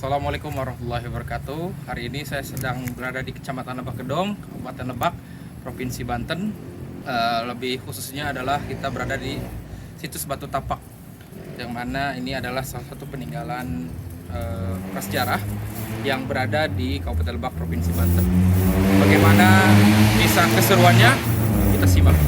Assalamualaikum warahmatullahi wabarakatuh. Hari ini saya sedang berada di Kecamatan Lebak Gedong, Kabupaten Lebak, Provinsi Banten. Lebih khususnya adalah kita berada di situs Batu Tapak, yang mana ini adalah salah satu peninggalan prasejarah yang berada di Kabupaten Lebak, Provinsi Banten. Bagaimana kisah keseruannya? Kita simak.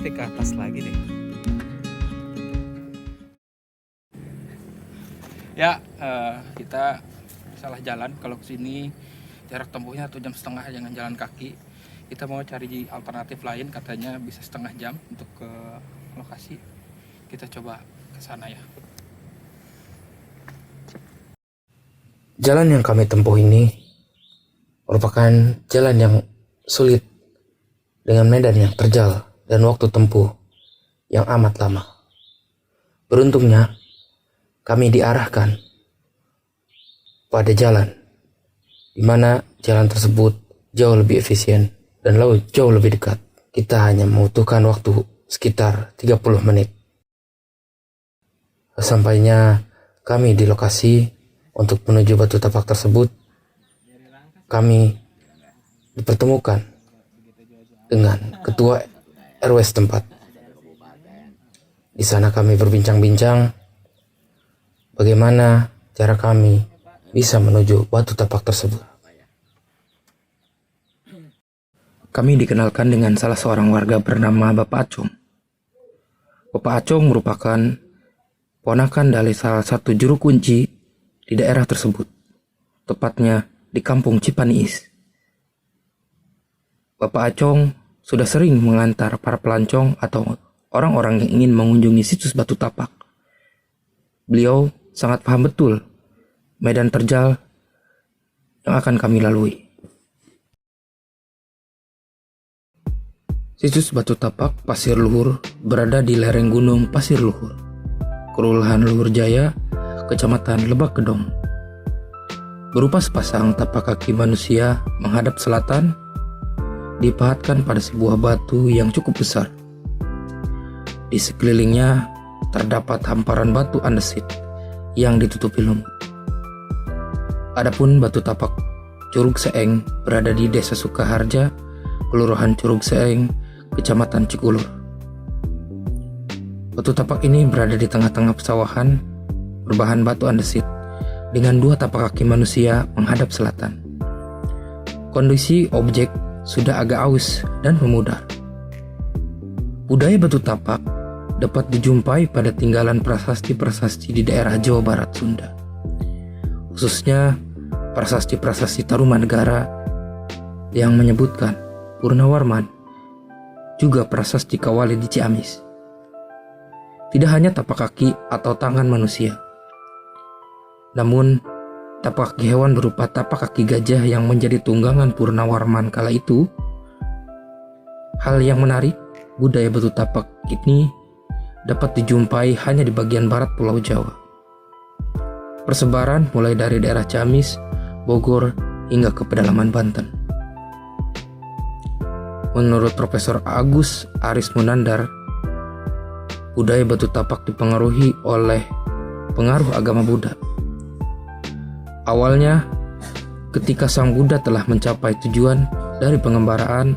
Ke atas lagi deh. Ya, kita salah jalan. Kalau kesini jarak tempuhnya 1,5 jam dengan jalan kaki. Kita mau cari alternatif lain, katanya bisa 1/2 jam untuk ke lokasi. Kita coba ke sana ya. Jalan yang kami tempuh ini merupakan jalan yang sulit dengan medan yang terjal dan waktu tempuh yang amat lama. Beruntungnya, kami diarahkan pada jalan di mana jalan tersebut jauh lebih efisien dan jauh lebih dekat. Kita hanya membutuhkan waktu sekitar 30 menit. Sesampainya kami di lokasi untuk menuju Batu Tapak tersebut, kami dipertemukan dengan ketua RW setempat. Di sana kami berbincang-bincang bagaimana cara kami bisa menuju Batu Tapak tersebut. Kami dikenalkan dengan salah seorang warga bernama Bapak Acung. Bapak Acung merupakan ponakan dari salah satu juru kunci di daerah tersebut, tepatnya di Kampung Cipaniis. Bapak Acung sudah sering mengantar para pelancong atau orang-orang yang ingin mengunjungi situs Batu Tapak. Beliau sangat paham betul medan terjal yang akan kami lalui. Situs Batu Tapak Pasir Luhur berada di lereng Gunung Pasir Luhur, Kelurahan Luhur Jaya, Kecamatan Lebak Gedong. Berupa sepasang tapak kaki manusia menghadap selatan, dipahatkan pada sebuah batu yang cukup besar. Di sekelilingnya terdapat hamparan batu andesit yang ditutupi lumut. Adapun Batu Tapak Curug Seeng berada di Desa Sukaharja, Kelurahan Curug Seeng, Kecamatan Cikulur. Batu Tapak ini berada di tengah-tengah pesawahan berbahan batu andesit dengan 2 tapak kaki manusia menghadap selatan. Kondisi objek sudah agak aus dan memudar. Budaya Batu Tapak dapat dijumpai pada tinggalan prasasti-prasasti di daerah Jawa Barat Sunda, khususnya prasasti-prasasti Tarumanegara yang menyebutkan Purnawarman, juga prasasti Kawali di Ciamis. Tidak hanya tapak kaki atau tangan manusia, namun tapak kaki hewan berupa tapak kaki gajah yang menjadi tunggangan Purnawarman kala itu. Hal yang menarik, budaya Batu Tapak ini dapat dijumpai hanya di bagian barat Pulau Jawa. Persebaran mulai dari daerah Ciamis, Bogor, hingga ke pedalaman Banten. Menurut Profesor Agus Aris Munandar, budaya Batu Tapak dipengaruhi oleh pengaruh agama Buddha. Awalnya, ketika Sang Buddha telah mencapai tujuan dari pengembaraan,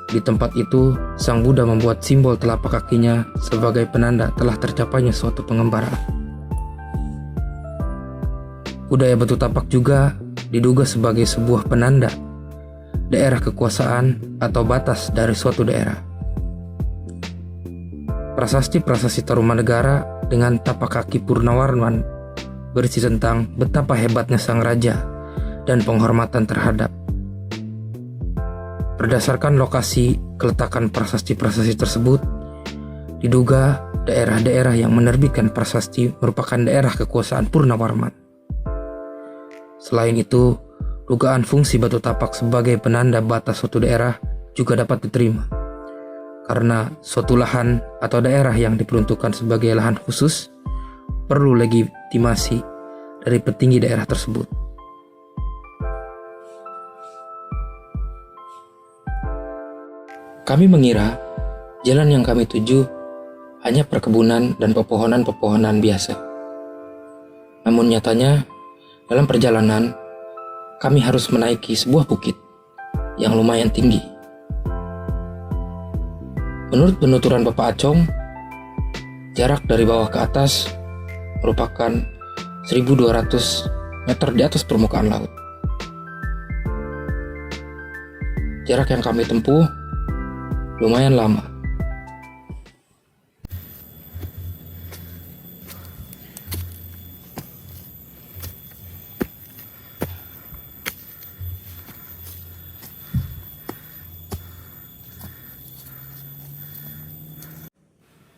di tempat itu Sang Buddha membuat simbol telapak kakinya sebagai penanda telah tercapainya suatu pengembaraan. Budaya Batu Tapak juga diduga sebagai sebuah penanda daerah kekuasaan atau batas dari suatu daerah. Prasasti-prasasti Tarumanegara dengan tapak kaki Purnawarman berisi tentang betapa hebatnya sang raja dan penghormatan terhadap. Berdasarkan lokasi keletakan prasasti-prasasti tersebut, diduga daerah-daerah yang menerbitkan prasasti merupakan daerah kekuasaan Purnawarman. Selain itu, dugaan fungsi batu tapak sebagai penanda batas suatu daerah juga dapat diterima, karena suatu lahan atau daerah yang diperuntukkan sebagai lahan khusus perlu legitimasi dari petinggi daerah tersebut. Kami mengira jalan yang kami tuju hanya perkebunan dan pepohonan-pepohonan biasa. Namun nyatanya, dalam perjalanan, kami harus menaiki sebuah bukit yang lumayan tinggi. Menurut penuturan Bapak Acong, jarak dari bawah ke atas merupakan 1.200 meter di atas permukaan laut. Jarak yang kami tempuh lumayan lama.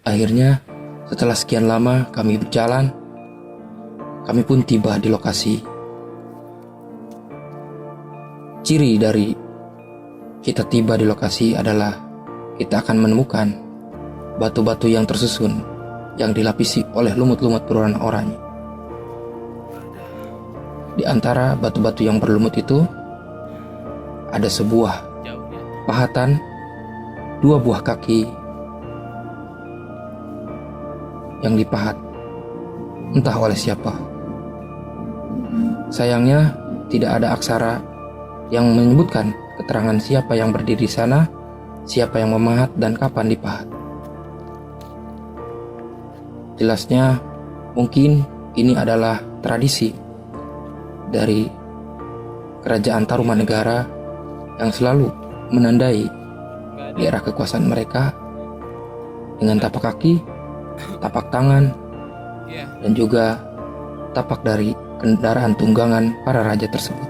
Akhirnya, setelah sekian lama kami berjalan, kami pun tiba di lokasi. Ciri dari kita tiba di lokasi adalah kita akan menemukan batu-batu yang tersusun yang dilapisi oleh lumut-lumut berwarna oranye. Di antara batu-batu yang berlumut itu ada sebuah pahatan 2 buah kaki yang dipahat entah oleh siapa. Sayangnya tidak ada aksara yang menyebutkan keterangan siapa yang berdiri di sana, siapa yang memahat, dan kapan dipahat. Jelasnya mungkin ini adalah tradisi dari kerajaan Tarumanegara yang selalu menandai daerah kekuasaan mereka dengan tapak kaki, tapak tangan, dan juga tapak dari kendaraan tunggangan para raja tersebut.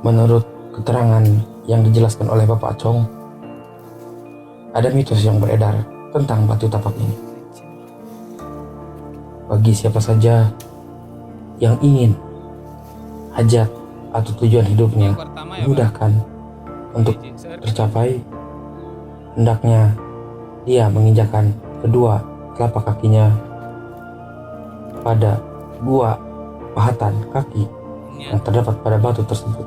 Menurut keterangan yang dijelaskan oleh Bapak Acong, ada mitos yang beredar tentang batu tapak ini. Bagi siapa saja yang ingin hajat atau tujuan hidupnya dimudahkan untuk tercapai, hendaknya dia menginjakkan kedua telapak kakinya pada 2 pahatan kaki yang terdapat pada batu tersebut.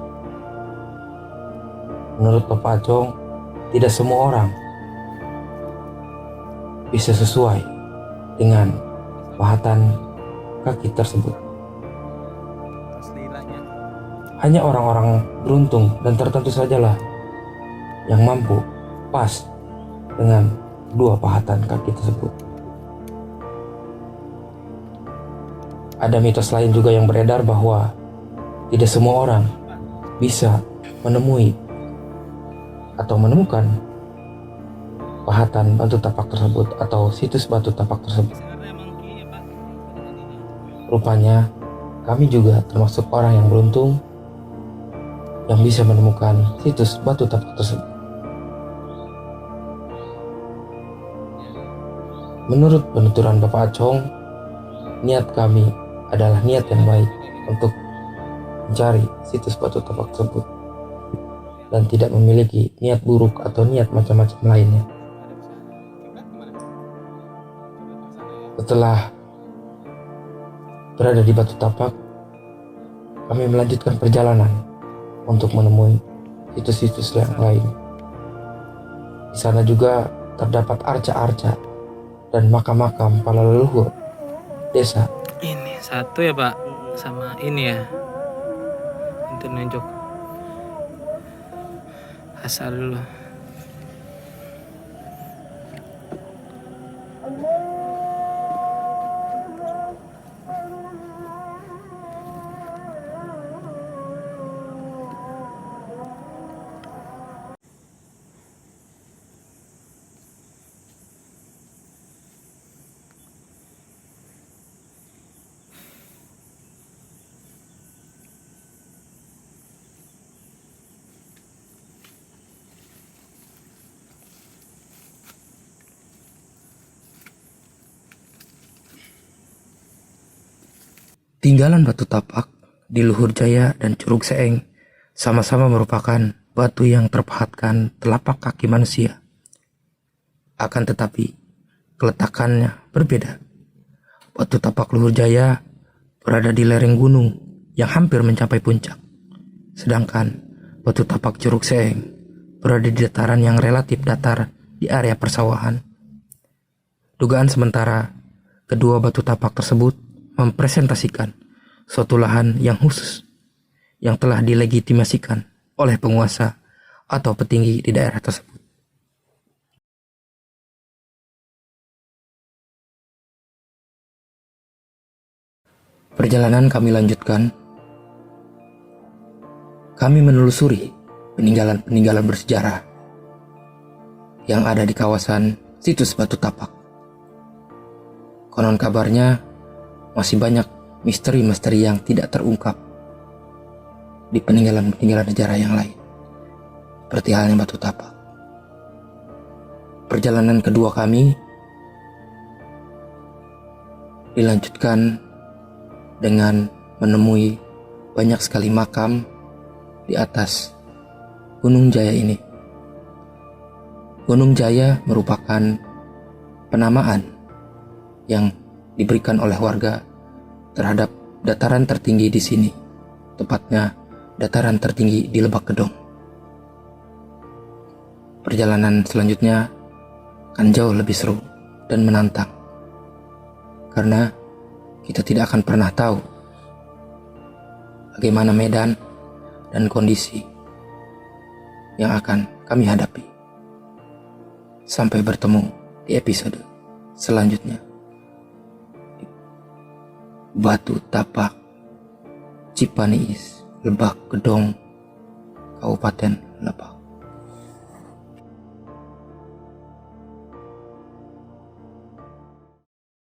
Menurut Bapak Acong, tidak semua orang bisa sesuai dengan pahatan kaki tersebut. Hanya orang-orang beruntung dan tertentu sajalah yang mampu pas dengan 2 pahatan kaki tersebut. Ada mitos lain juga yang beredar bahwa tidak semua orang bisa menemui atau menemukan pahatan batu tapak tersebut atau situs batu tapak tersebut. Rupanya kami juga termasuk orang yang beruntung yang bisa menemukan situs batu tapak tersebut. Menurut penuturan Bapak Acong, niat kami adalah niat yang baik untuk mencari situs batu tapak tersebut dan tidak memiliki niat buruk atau niat macam-macam lainnya. Setelah berada di batu tapak, kami melanjutkan perjalanan untuk menemui situs-situs yang lain. Di sana juga terdapat arca-arca dan makam-makam para leluhur desa. Ini satu ya Pak, sama ini ya. Untuk nunjuk asal dulu. Tinggalan batu tapak di Luhur Jaya dan Curug Seeng sama-sama merupakan batu yang terpahatkan telapak kaki manusia. Akan tetapi, keletakannya berbeda. Batu tapak Luhur Jaya berada di lereng gunung yang hampir mencapai puncak. Sedangkan batu tapak Curug Seeng berada di dataran yang relatif datar di area persawahan. Dugaan sementara, kedua batu tapak tersebut mempresentasikan suatu lahan yang khusus yang telah dilegitimasikan oleh penguasa atau petinggi di daerah tersebut. Perjalanan kami lanjutkan. Kami menelusuri peninggalan-peninggalan bersejarah yang ada di kawasan situs batu tapak. Konon kabarnya masih banyak misteri-misteri yang tidak terungkap di peninggalan-peninggalan sejarah yang lain, seperti halnya batu tapak. Perjalanan kedua kami dilanjutkan dengan menemui banyak sekali makam di atas Gunung Jaya ini. Gunung Jaya merupakan penamaan yang diberikan oleh warga terhadap dataran tertinggi di sini, tepatnya dataran tertinggi di Lebak Gedong. Perjalanan selanjutnya akan jauh lebih seru dan menantang, karena kita tidak akan pernah tahu bagaimana medan dan kondisi yang akan kami hadapi. Sampai bertemu di episode selanjutnya. Batu Tapak Cipaniis, Lebak Gedong, Kabupaten Lebak.